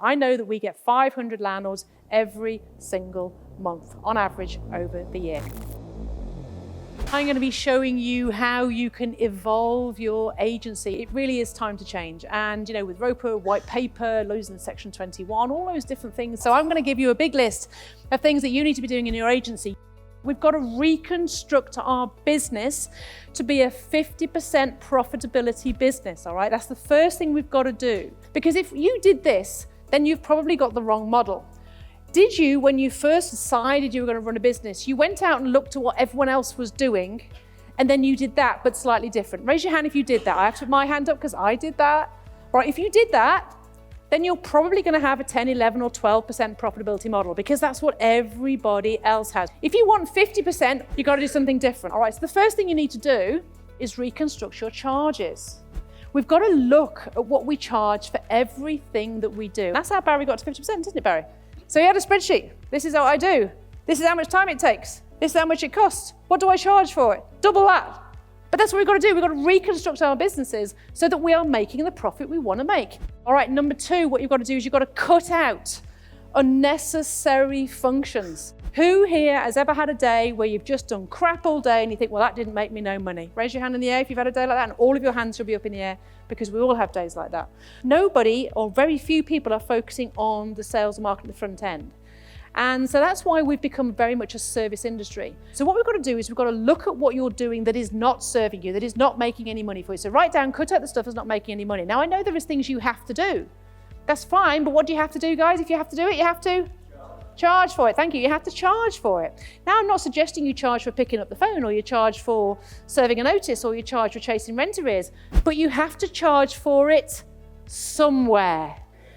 I know that we get 500 landlords every single month, on average, over the year. I'm going to be showing you how you can evolve your agency. It really is time to change. And, with ROPA, white paper, losing Section 21, all those different things. So I'm going to give you a big list of things that you need to be doing in your agency. We've got to reconstruct our business to be a 50% profitability business, all right? That's the first thing we've got to do. Because if you did this, then you've probably got the wrong model. Did you, when you first decided you were going to run a business, you went out and looked at what everyone else was doing, and then you did that, but slightly different? Raise your hand if you did that. I have to put my hand up because I did that. Right, if you did that, then you're probably going to have a 10, 11, or 12% profitability model, because that's what everybody else has. If you want 50%, you've got to do something different. All right, so the first thing you need to do is reconstruct your charges. We've got to look at what we charge for everything that we do. That's how Barry got to 50%, isn't it, Barry? So he had a spreadsheet. This is what I do. This is how much time it takes. This is how much it costs. What do I charge for it? Double that. But that's what we've got to do. We've got to reconstruct our businesses so that we are making the profit we want to make. All right, number two, what you've got to do is you've got to cut out unnecessary functions. Who here has ever had a day where you've just done crap all day and you think, well, that didn't make me no money? Raise your hand in the air if you've had a day like that, and all of your hands should be up in the air, because we all have days like that. Nobody, or very few people, are focusing on the sales and marketing at the front end. And so that's why we've become very much a service industry. So what we've got to do is we've got to look at what you're doing that is not serving you, that is not making any money for you. So write down, cut out the stuff that's not making any money. Now, I know there is things you have to do. That's fine, but what do you have to do, guys? If you have to do it, you have to charge for it. Thank you. You have to charge for it. Now, I'm not suggesting you charge for picking up the phone, or you charge for serving a notice, or you charge for chasing rent arrears, but you have to charge for it somewhere.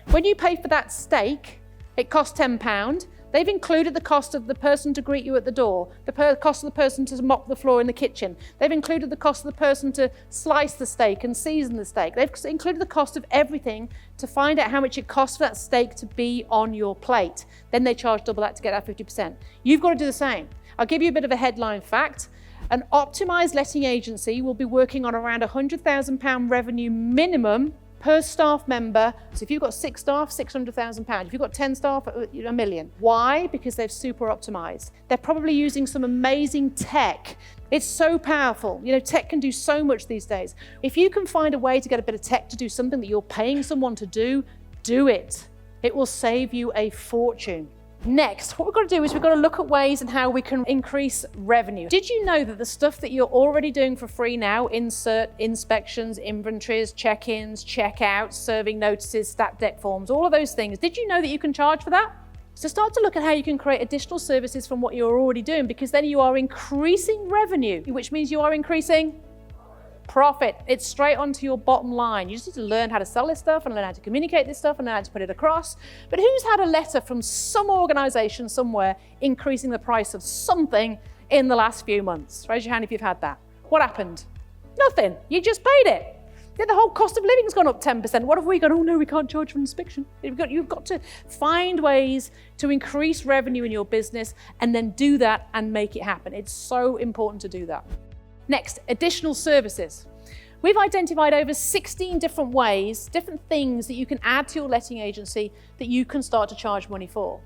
When you pay for that steak, it costs £10. They've included the cost of the person to greet you at the door, the cost of the person to mop the floor in the kitchen. They've included the cost of the person to slice the steak and season the steak. They've included the cost of everything to find out how much it costs for that steak to be on your plate. Then they charge double that to get that 50%. You've got to do the same. I'll give you a bit of a headline fact. An optimized letting agency will be working on around £100,000 revenue minimum per staff member. So if you've got 6 staff, £600,000. If you've got 10 staff, £1 million. Why? Because they've super optimized. They're probably using some amazing tech. It's so powerful. Tech can do so much these days. If you can find a way to get a bit of tech to do something that you're paying someone to do, do it. It will save you a fortune. Next, what we've got to do is we've got to look at ways and how we can increase revenue. Did you know that the stuff that you're already doing for free now, insert, inspections, inventories, check-ins, check-outs, serving notices, stat deck forms, all of those things, did you know that you can charge for that? So start to look at how you can create additional services from what you're already doing, because then you are increasing revenue, which means you are increasing profit. It's straight onto your bottom line. You just need to learn how to sell this stuff and learn how to communicate this stuff and learn how to put it across. But who's had a letter from some organization somewhere increasing the price of something in the last few months? Raise your hand if you've had that. What happened? Nothing. You just paid it. Yeah, the whole cost of living's gone up 10%. What have we gone? Oh no, we can't charge for inspection. You've got to find ways to increase revenue in your business and then do that and make it happen. It's so important to do that. Next, additional services. We've identified over 16 different ways, different things that you can add to your letting agency that you can start to charge money for.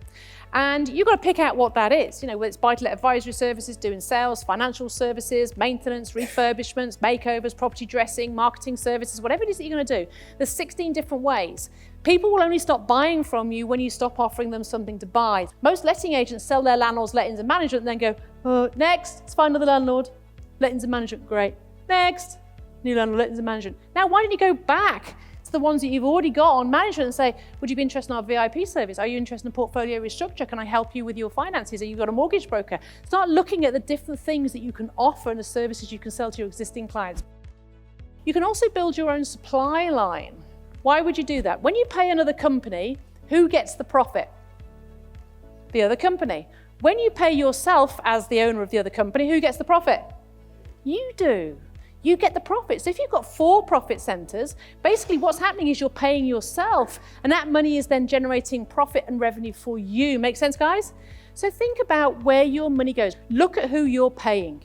And you've got to pick out what that is. Whether it's buy-to-let advisory services, doing sales, financial services, maintenance, refurbishments, makeovers, property dressing, marketing services, whatever it is that you're going to do. There's 16 different ways. People will only stop buying from you when you stop offering them something to buy. Most letting agents sell their landlords lettings and management and then go, oh, next, let's find another landlord. Lettings and management, great. Next, new landlord, lettings and management. Now, why don't you go back to the ones that you've already got on management and say, would you be interested in our VIP service? Are you interested in a portfolio restructure? Can I help you with your finances? Have you got a mortgage broker? Start looking at the different things that you can offer and the services you can sell to your existing clients. You can also build your own supply line. Why would you do that? When you pay another company, who gets the profit? The other company. When you pay yourself as the owner of the other company, who gets the profit? You do. You get the profit. So if you've got 4 profit centers, basically what's happening is you're paying yourself, and that money is then generating profit and revenue for you. Make sense, guys? So think about where your money goes. Look at who you're paying.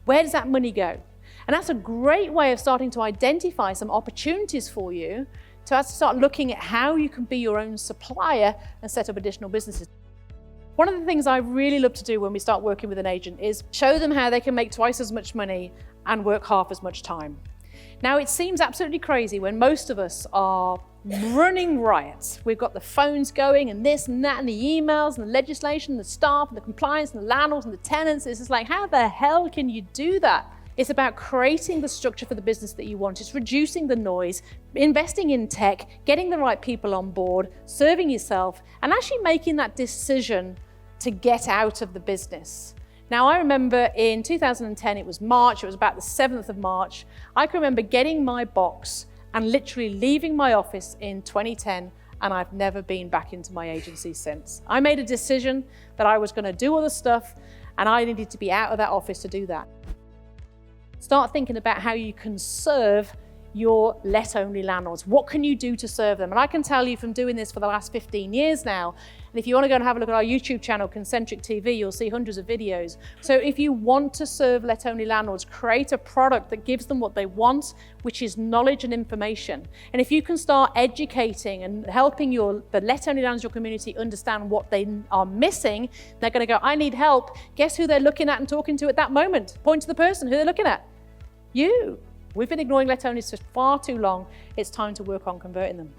Where does that money go? And that's a great way of starting to identify some opportunities for you to actually start looking at how you can be your own supplier and set up additional businesses. One of the things I really love to do when we start working with an agent is show them how they can make twice as much money and work half as much time. Now, it seems absolutely crazy when most of us are running riots. We've got the phones going and this and that and the emails and the legislation, the staff and the compliance and the landlords and the tenants. It's just like, how the hell can you do that? It's about creating the structure for the business that you want. It's reducing the noise, investing in tech, getting the right people on board, serving yourself, and actually making that decision to get out of the business. Now, I remember in 2010, it was March, it was about the 7th of March. I can remember getting my box and literally leaving my office in 2010, and I've never been back into my agency since. I made a decision that I was going to do all the stuff, and I needed to be out of that office to do that. Start thinking about how you can serve your let-only landlords. What can you do to serve them? And I can tell you from doing this for the last 15 years now, and if you want to go and have a look at our YouTube channel, Concentric TV, you'll see hundreds of videos. So if you want to serve let-only landlords, create a product that gives them what they want, which is knowledge and information. And if you can start educating and helping the let-only landlords, your community, understand what they are missing, they're going to go, I need help. Guess who they're looking at and talking to at that moment? Point to the person who they're looking at. You. We've been ignoring let-onlys for far too long. It's time to work on converting them.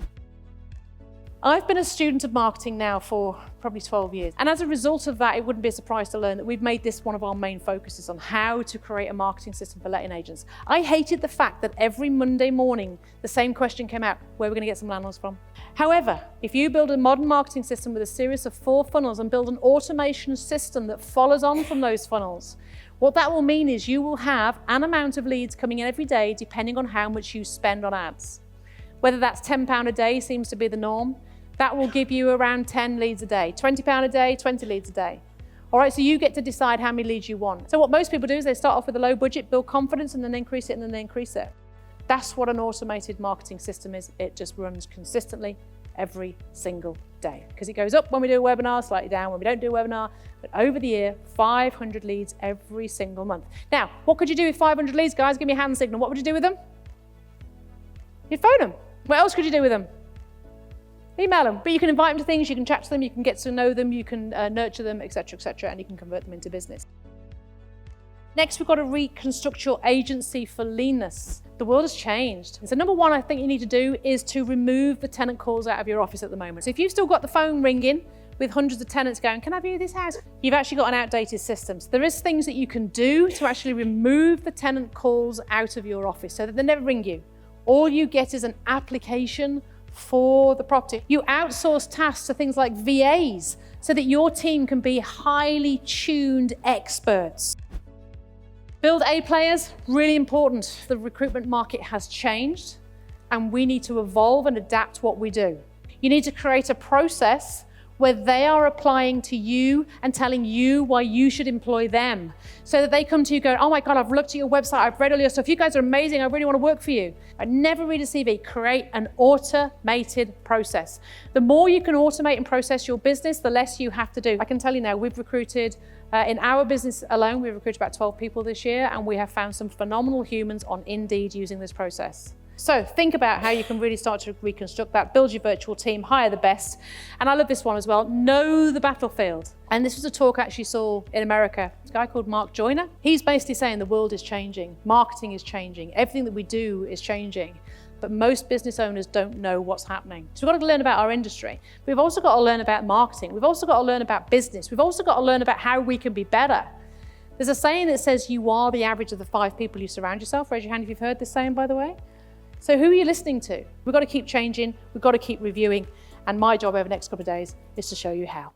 I've been a student of marketing now for probably 12 years. And as a result of that, it wouldn't be a surprise to learn that we've made this one of our main focuses on how to create a marketing system for letting agents. I hated the fact that every Monday morning, the same question came out, where we're going to get some landlords from. However, if you build a modern marketing system with a series of 4 funnels and build an automation system that follows on from those funnels, what that will mean is you will have an amount of leads coming in every day depending on how much you spend on ads. Whether that's £10 a day seems to be the norm, that will give you around 10 leads a day. £20 a day, 20 leads a day. All right, so you get to decide how many leads you want. So what most people do is they start off with a low budget, build confidence, and then increase it, and then they increase it. That's what an automated marketing system is. It just runs consistently every single day. Because it goes up when we do a webinar, slightly down when we don't do a webinar, but over the year, 500 leads every single month. Now, what could you do with 500 leads, guys? Give me a hand signal. What would you do with them? You'd phone them. What else could you do with them? Email them. But you can invite them to things, you can chat to them, you can get to know them, you can nurture them, etc., and you can convert them into business. Next, we've got to reconstruct your agency for leanness. The world has changed. So number one, I think you need to do is to remove the tenant calls out of your office at the moment. So if you've still got the phone ringing with hundreds of tenants going, can I view this house? You've actually got an outdated system. So there is things that you can do to actually remove the tenant calls out of your office so that they never ring you. All you get is an application for the property. You outsource tasks to things like VAs so that your team can be highly tuned experts. Build A players, really important. The recruitment market has changed and we need to evolve and adapt what we do. You need to create a process where they are applying to you and telling you why you should employ them. So that they come to you going, oh my God, I've looked at your website, I've read all your stuff, you guys are amazing, I really want to work for you. I never read a CV, create an automated process. The more you can automate and process your business, the less you have to do. I can tell you now, we've recruited, in our business alone, we've recruited about 12 people this year, and we have found some phenomenal humans on Indeed using this process. So think about how you can really start to reconstruct that, build your virtual team, hire the best. And I love this one as well, know the battlefield. And this was a talk I actually saw in America. This guy called Mark Joyner. He's basically saying the world is changing, marketing is changing, everything that we do is changing. But most business owners don't know what's happening. So we've got to learn about our industry. We've also got to learn about marketing. We've also got to learn about business. We've also got to learn about how we can be better. There's a saying that says you are the average of the 5 people you surround yourself. Raise your hand if you've heard this saying, by the way. So who are you listening to? We've got to keep changing, we've got to keep reviewing, and my job over the next couple of days is to show you how.